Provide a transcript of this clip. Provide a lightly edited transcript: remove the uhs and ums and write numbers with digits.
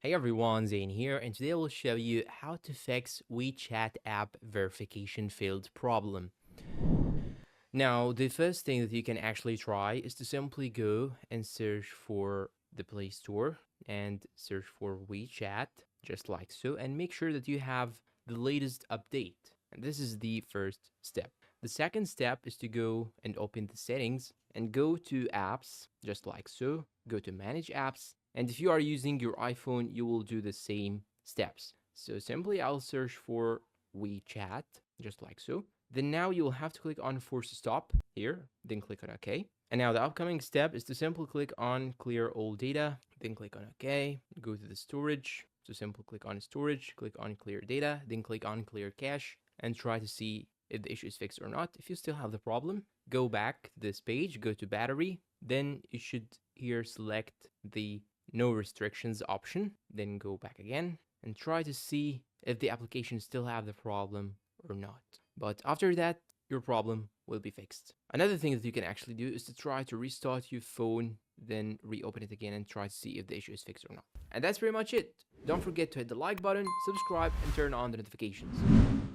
Hey everyone, Zane here, and today I will show you how to fix WeChat app verification failed problem. Now, the first thing that you can actually try is to simply go and search for the Play Store and search for WeChat, just like so, and make sure that you have the latest update. And this is the first step. The second step is to go and open the settings and go to apps, just like so. Go to manage apps. And if you are using your iPhone, you will do the same steps. So simply I'll search for WeChat, just like so. Then now you will have to click on force stop here, then click on OK. And now the upcoming step is to simply click on clear all data, then click on OK, go to the storage. So simply click on storage, click on clear data, then click on clear cache and try to see if the issue is fixed or not. If you still have the problem, go back to this page, go to battery, then you should here select the no restrictions option, then go back again and try to see if the application still have the problem or not. But after that, your problem will be fixed. Another thing that you can actually do is to try to restart your phone, then reopen it again and try to see if the issue is fixed or not. And that's pretty much it. Don't forget to hit the like button, subscribe, and turn on the notifications.